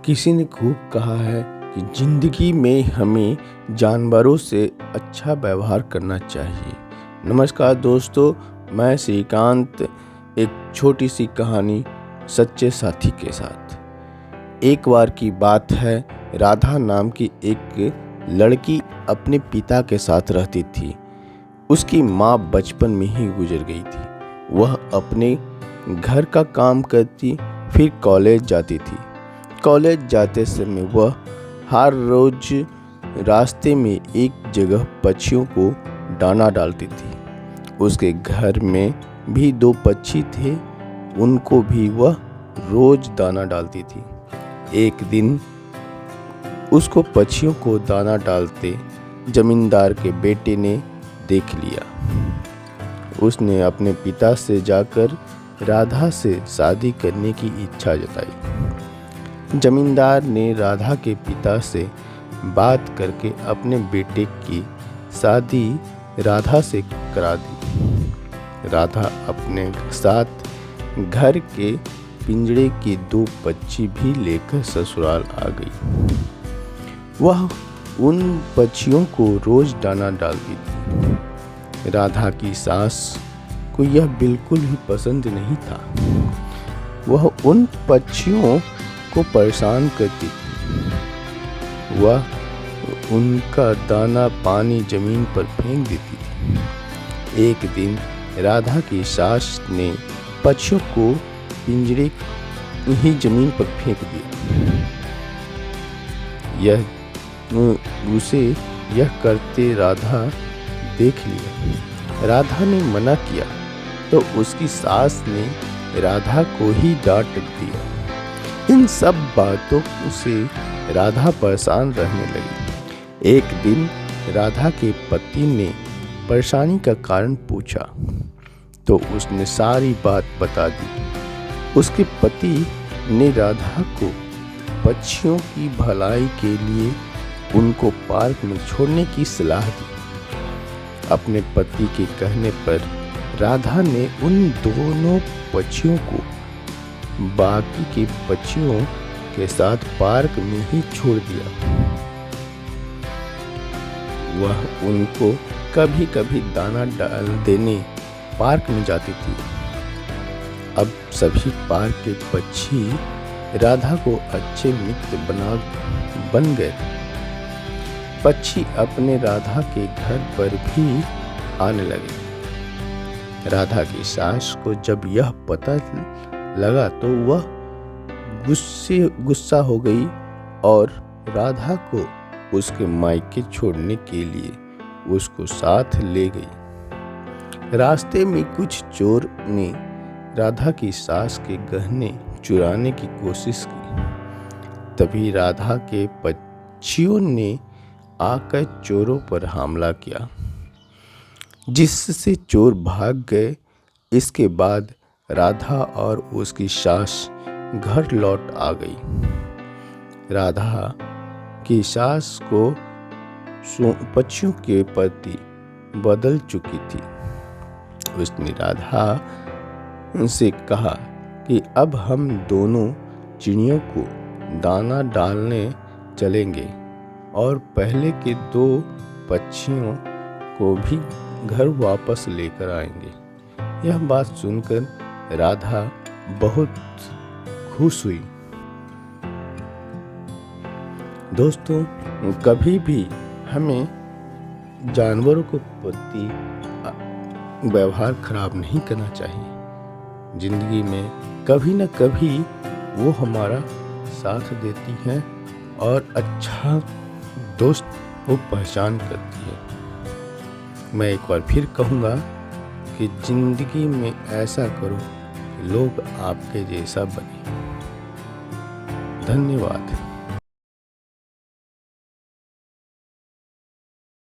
किसी ने खूब कहा है कि जिंदगी में हमें जानवरों से अच्छा व्यवहार करना चाहिए। नमस्कार दोस्तों, मैं श्रीकांत एक छोटी सी कहानी सच्चे साथी के साथ। एक बार की बात है, राधा नाम की एक लड़की अपने पिता के साथ रहती थी। उसकी माँ बचपन में ही गुजर गई थी। वह अपने घर का काम करती, फिर कॉलेज जाती थी। कॉलेज जाते समय वह हर रोज रास्ते में एक जगह पक्षियों को दाना डालती थी। उसके घर में भी 2 पक्षी थे, उनको भी वह रोज दाना डालती थी। एक दिन उसको पक्षियों को दाना डालते जमींदार के बेटे ने देख लिया। उसने अपने पिता से जाकर राधा से शादी करने की इच्छा जताई। जमींदार ने राधा के पिता से बात करके अपने बेटे की शादी राधा से करा दी। राधा अपने साथ घर के पिंजड़े की 2 पक्षी भी लेकर ससुराल आ गई। वह उन पक्षियों को रोज दाना डालती थी। राधा की सास को यह बिल्कुल ही पसंद नहीं था। वह उन पक्षियों को परेशान करती थी। वह उनका दाना पानी जमीन पर फेंक देती थी। एक दिन राधा की सास ने पक्षियों को पिंजरे ही जमीन पर फेंक दिया। उसे यह करते राधा देख लिया। राधा ने मना किया तो उसकी सास ने राधा को ही डांट दिया। इन सब बातों से राधा परेशान रहने लगी। एक दिन राधा के पति ने परेशानी का कारण पूछा तो उसने सारी बात बता दी। उसके पति ने राधा को पक्षियों की भलाई के लिए उनको पार्क में छोड़ने की सलाह दी। अपने पति के कहने पर राधा ने उन दोनों पक्षियों को बाकी के पक्षियों के साथ पार्क में ही छोड़ दिया। वह उनको कभी कभी दाना डाल देने पार्क में जाती थी। अब सभी पार्क के पक्षी राधा को अच्छे मित्र बन गए। पक्षी अपने राधा के घर पर भी आने लगे। राधा की सास को जब यह पता लगा तो वह गुस्सा हो गई और राधा को उसके मायके छोड़ने के लिए उसको साथ ले गई। रास्ते में कुछ चोर ने राधा की सास के गहने चुराने की कोशिश की। तभी राधा के पक्षियों ने आकर चोरों पर हमला किया, जिससे चोर भाग गए। इसके बाद राधा और उसकी सास घर लौट आ गई। राधा की सास को पक्षियों के प्रति बदल चुकी थी। उसने राधा से कहा कि अब हम दोनों चिड़ियों को दाना डालने चलेंगे और पहले के 2 पक्षियों को भी घर वापस लेकर आएंगे। यह बात सुनकर राधा बहुत खुश हुई। दोस्तों, कभी भी हमें जानवरों के प्रति व्यवहार खराब नहीं करना चाहिए। जिंदगी में कभी न कभी वो हमारा साथ देती हैं और अच्छा दोस्त वो पहचान करती है। मैं एक बार फिर कहूँगा कि जिंदगी में ऐसा करो कि लोग आपके जैसा बने। धन्यवाद।